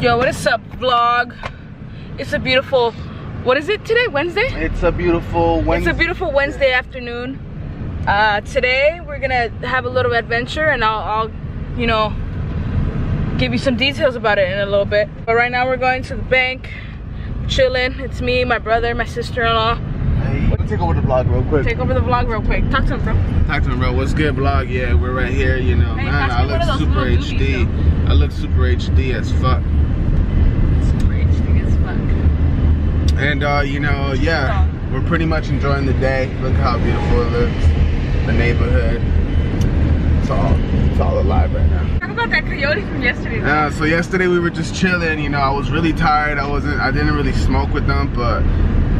Yo, what is up, vlog? It's a beautiful, what is it today? Wednesday? It's a beautiful Wednesday. It's a beautiful Wednesday afternoon. Today we're gonna have a little adventure, and I'll you know, give you some details about it in a little bit. But right now we're going to the bank, chilling. It's me, my brother, my sister-in-law. Hey, take over the vlog real quick. Take over the vlog real quick. Talk to him, bro. Talk to him, bro. What's good, vlog? Yeah, we're right here. You know, Hey, man, I look super HD. I look super HD as fuck. Super HD as fuck. And you know, yeah, we're pretty much enjoying the day. Look how beautiful it looks. The neighborhood. It's all alive right now. Talk about that coyote from yesterday. So yesterday we were just chilling. You know, I was really tired. I didn't really smoke with them, but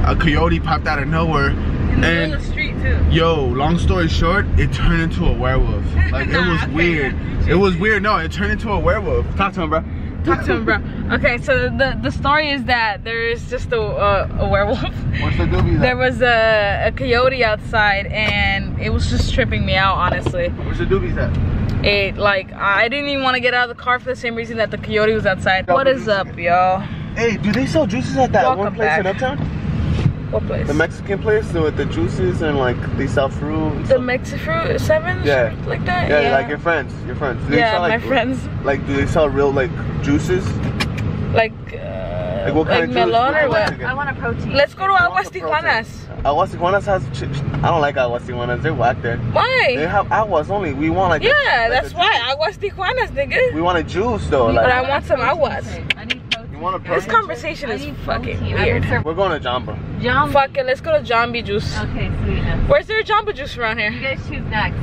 a coyote popped out of nowhere. In the middle of the street too. Yo, long story short, it turned into a werewolf. Like, it was weird. It was weird. No, it turned into a werewolf. Talk to him, bro. Talk to him, bro. Okay, so the story is that there is just a werewolf. What's the doobie? There was a coyote outside, and it was just tripping me out, honestly. Where's the doobies at? It, like, I didn't even want to get out of the car for the same reason that the coyote was outside. What is up, y'all? Hey, do they sell juices at that Welcome one place back. in Uptown? What place? The Mexican place with the juices and like they sell fruit. And The stuff. Mexifruit Sevens? Yeah. Like that? Yeah, like your friends. Do they Yeah, sell, like, my friends. Like, do they sell real like juices? Like what kind of juice? melon or what? I want a protein. Let's go to I Aguas want the protein. Tijuanas. Aguas Tijuanas has. I don't like Aguas Tijuanas. They're whack there. They Why? have aguas only. We want like. Yeah, like that's a why. juice. Aguas Tijuanas, nigga. We want a juice though. But Like, I want some aguas. I need protein. you want a This protein? conversation I is need fucking protein. weird. We're going to Jamba. Jamba. Fuck it, let's go to Jambi Juice. Okay, sweetness. Where's there a Jamba Juice around You here? guys choose next.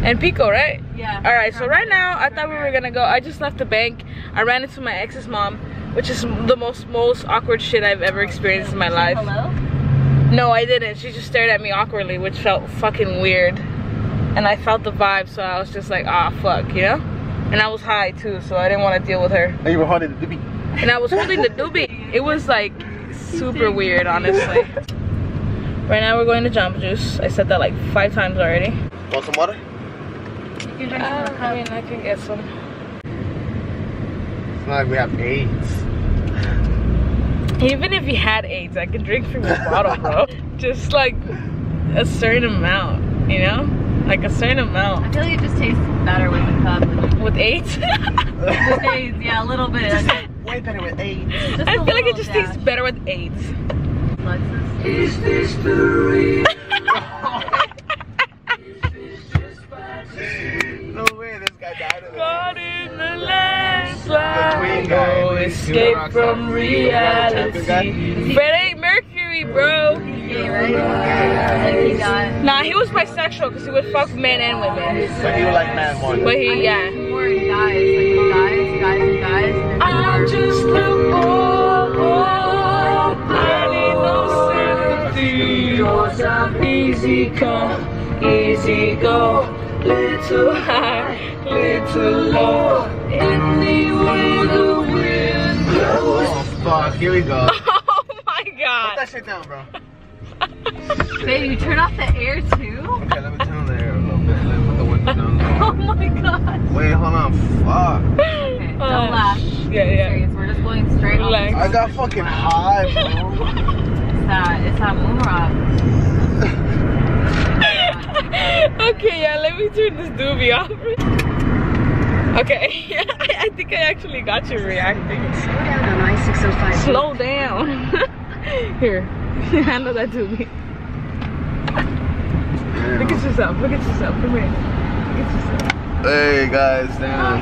And Pico, right? Yeah. Alright, so right now, I thought we were gonna go. I just left the bank. I ran into my ex's mom, which is the most awkward shit I've ever experienced in my life. Hello? No, I didn't. She just stared at me awkwardly, which felt fucking weird. And I felt the vibe, so I was just like, ah, fuck, you know? And I was high too, so I didn't want to deal with her. And you were holding the doobie. And I was holding the doobie. It was like super weird, honestly. Right now we're going to Jamba Juice. I said that like 5 times already. Want some water? You can drink some I mean, I can get some. It's not like we have AIDS. Even if you had AIDS, I could drink from your bottle, bro. Just like a certain amount, you know? Like a certain I amount. feel like it just tastes better with the cup. With AIDS? With AIDS, yeah, a little bit. Way better with AIDS. Just I a feel like it little just dash. tastes better with AIDS. Lexus. Is this the real? No way, this guy died of that. Caught in the landslide. The Queen guy. No escape from reality. Freddie Mercury, bro. Yeah, right? Like he got. Nah, he was bisexual because he would fuck men and women. So you like man more. But he, yeah. More in guys. Like guys. And then I'm just a boy. I need no sympathy. Cause I'm easy come, easy go. Little high, little low. Anywhere the wind blows. Oh fuck, here we go. Oh my Put god. that shit down, bro. Babe, you turn off the air too? Okay, let me turn the air a little bit. Let me put the window down Oh low. my god. Wait, hold on. Fuck. Okay, don't laugh. Yeah, Be yeah. serious. We're just going straight on. Relax. I got fucking high, bro. It's that moon rock. Okay, yeah, let me turn this doobie off. Okay, I think I actually got you reacting. Slow down on I-605. Slow down. Here, handle that doobie. Look at yourself, look at yourself, come here. Look at yourself. Hey guys, damn.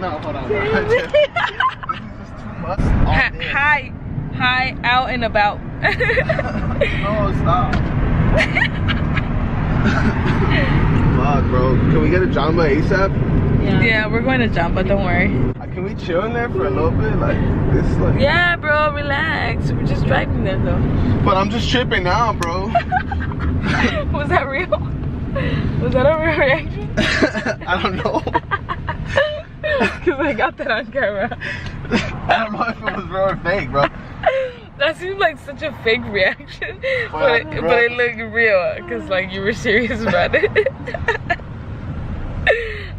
No, hold on, bro. This is just too much. Hi, out and about. No, stop. Fuck, bro. Can we get a Jamba ASAP? Yeah, we're going to jump, but don't worry. Can we chill in there for a little bit? Like, this, like. Yeah, bro, relax. We're just driving there, though. But I'm just tripping now, bro. Was that real? Was that a real reaction? I don't know. Because I got that on camera. I don't know if it was real or fake, bro. That seemed like such a fake reaction, But, but bro. it looked real because like you were serious about it.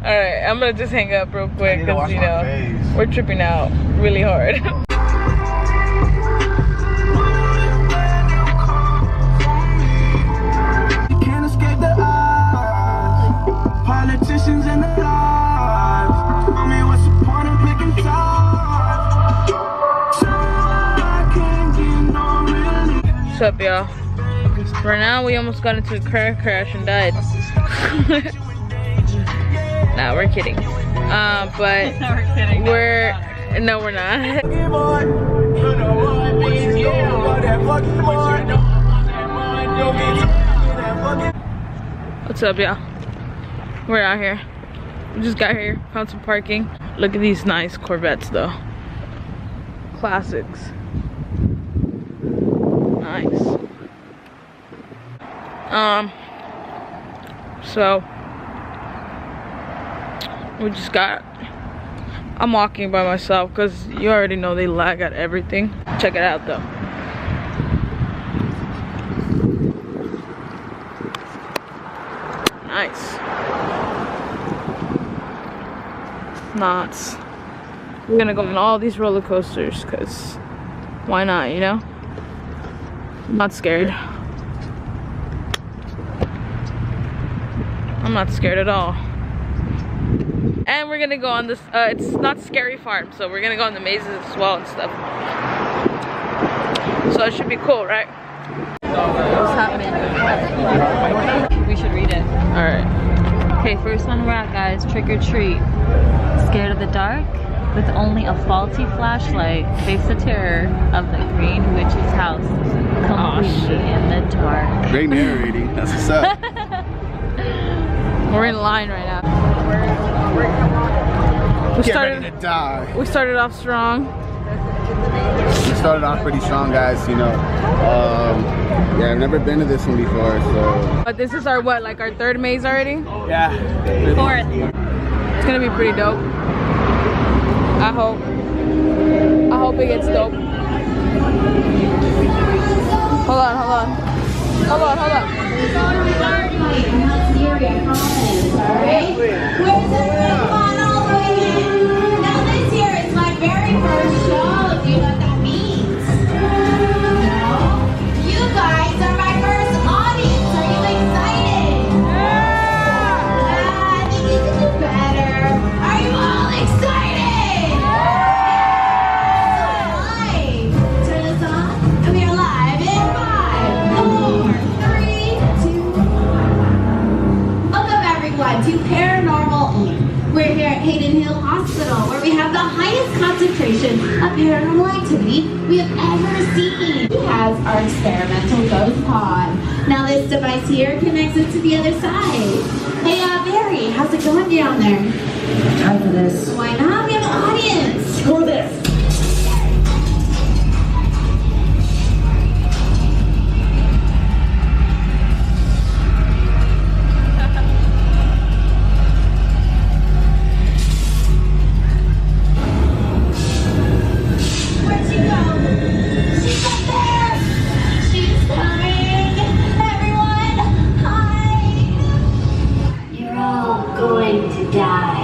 Alright, I'm gonna just hang up real quick because, you know, face. we're tripping out really hard. Can't escape the odds. Politicians and the lies. I mean, what's the point of picking sides? So I can't get no relief. What's up, y'all? Right now, we almost got into a car crash and died. Nah, we're kidding. But No, we're kidding. no, we're not. What's up, y'all? We're out here. We just got here, found some parking. Look at these nice Corvettes, though. Classics. Nice. So we just got, I'm walking by myself because you already know they lag at everything. Check it out though. Nice. Nuts. We're gonna go on all these roller coasters because why not, you know? I'm not scared. I'm not scared at all. And we're gonna go on this, it's not Scary Farm, so we're gonna go on the mazes as well and stuff. So it should be cool, right? What's happening? We should read it. Alright. Okay, first one we're at, guys. Trick or treat. Scared of the dark? With only a faulty flashlight, face the terror of the Green Witch's house. Completely in the dark. Great narrating. That's what's up. We're in line right now. Get ready to die. We started off strong. We started off pretty strong, guys. You know, yeah, I've never been to this one before, so. But this is our what, like our third maze already? Yeah. Fourth. It's gonna be pretty dope. I hope it gets dope. Hold on. Now this year is my very first show. Do you know what that means? No? You guys are my first audience. Are you excited? I think you can do better. Are you all excited? Live. Turn this on. And we are live in 5, 4, 3, 2. Welcome everyone to Paranormal Inc. We're here at Hayden Hill Hospital, where we have the highest concentration of paranormal activity we have ever seen. He has our experimental ghost pod. Now this device here connects it to the other side. Hey, Barry, how's it going down there? Time for this. Why not? We have an audience. Screw this. Where'd she go? She's up there. She's coming. Everyone, hi. You're all going to die.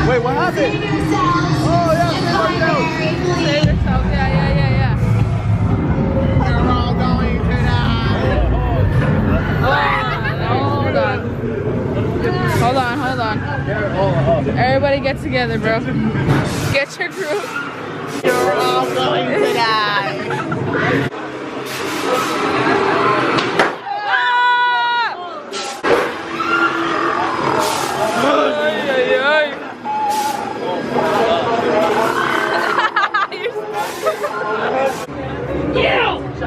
Wait, what happened? Save yourselves. Oh, yeah, Just save call ourselves. Mary, please. Save yourself. Yeah. We're all going to die. Hold on. Everybody get together, bro. Get your group. You're all going to die.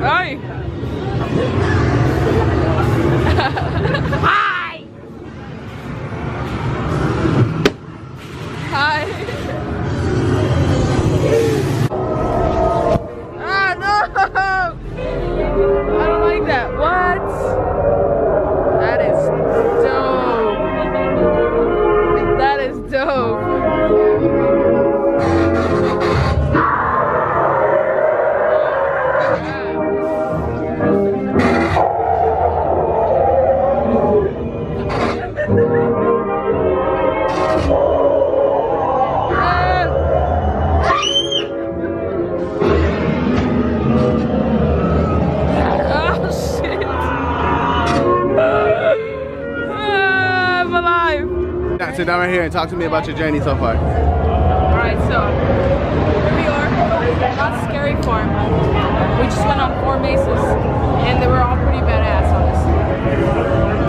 Ay. Hi. Ah, no! sit down right here and talk to me about your journey so far. Alright, so here we are, not Scary Farm. We just went on 4 mazes and they were all pretty badass, honestly.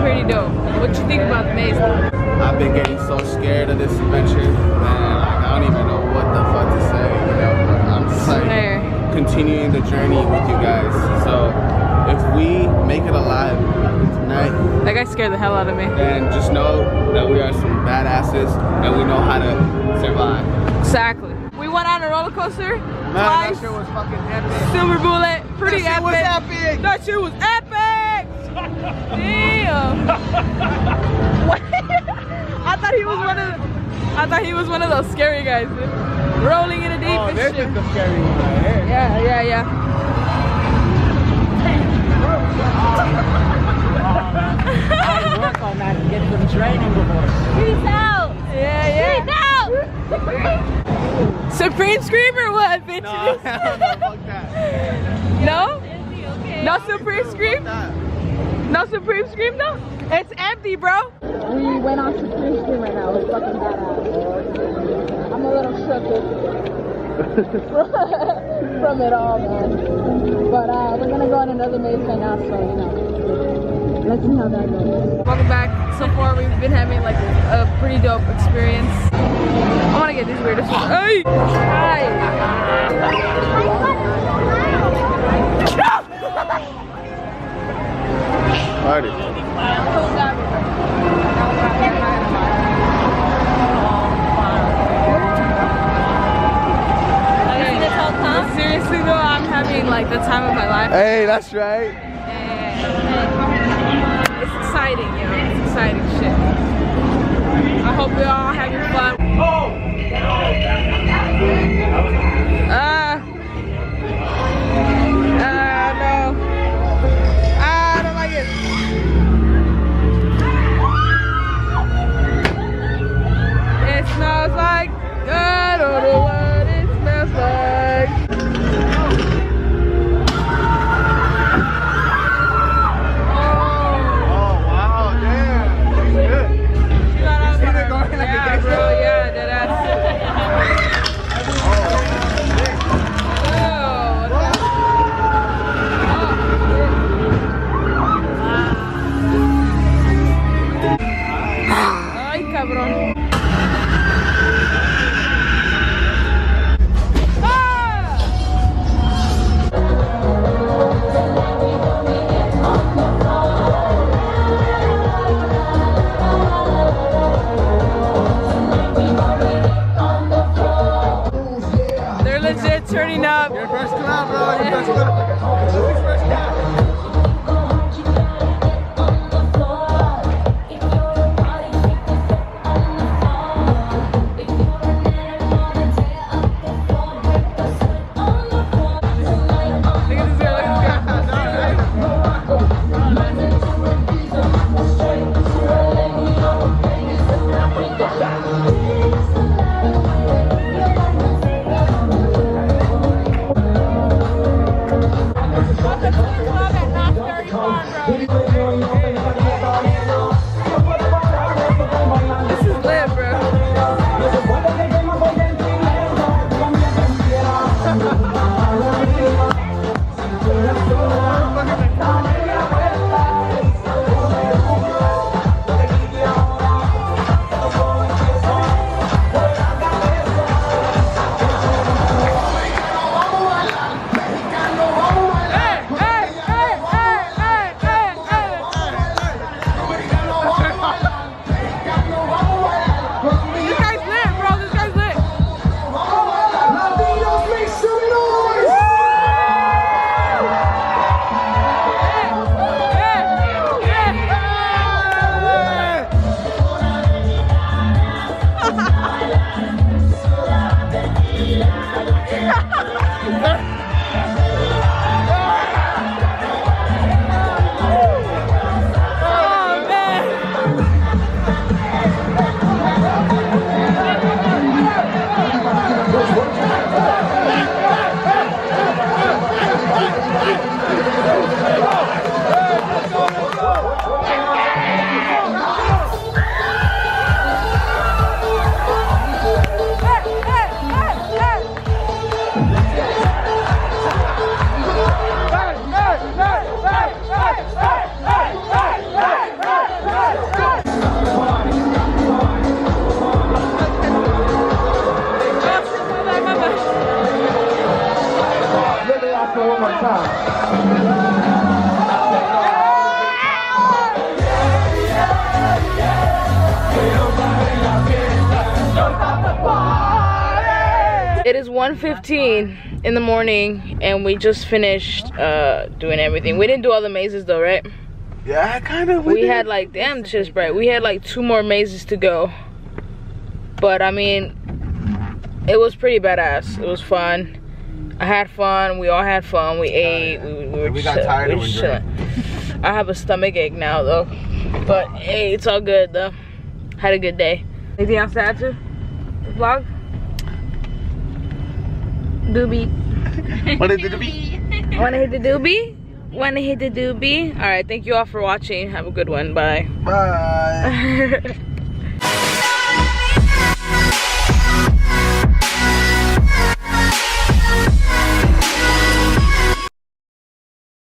Pretty dope. What you think about the maze though? I've been getting so scared of this adventure, man. Like, I don't even know what the fuck to say. You know, I'm just like continuing the journey with you guys. So if we make it alive tonight, that guy scared the hell out of me. then just know that we are some badasses and we know how to survive. Exactly. We went on a roller coaster Man, twice. that shit was fucking epic. Silver Bullet, pretty That shit was epic. epic. That shit was epic. Damn. I thought he was one of those scary guys, dude. Rolling in the deep and this shit. is the scary one right here. Yeah. I work on that and get some training before. Peace out. Yeah. Supreme Screamer, what, bitches? No, hell no, fuck that. No? Okay. No Supreme Scream? No Supreme Scream though? It's empty, bro. We went on Supreme Scream right now. It's fucking badass. I'm a little shook from it all, man. But we're gonna go on another maze right now, so you know. Let's see how that goes. Welcome back. So far we've been having like a pretty dope experience. I wanna get these weirdest ones. Hey! Hi! Party. But seriously though, I'm having like the time of my life. Hey, that's right. And it's exciting, yo. It's exciting shit. I hope you're all having fun. No. I don't like it. It smells like, I don't know what it smells like. is 1:15 in the morning and we just finished doing everything. We didn't do all the mazes though, right? Yeah, kind of. We had like, damn, just right. We had like 2 more mazes to go. But I mean, it was pretty badass. It was fun. I had fun. We all had fun. We ate. We got tired of chilling. I have a stomach ache now though. But hey, it's all good though. Had a good day. Anything else to add to the vlog? Doobie. Wanna hit the doobie? Wanna hit the doobie? Wanna hit the doobie? Alright, thank you all for watching. Have a good one. Bye. Bye.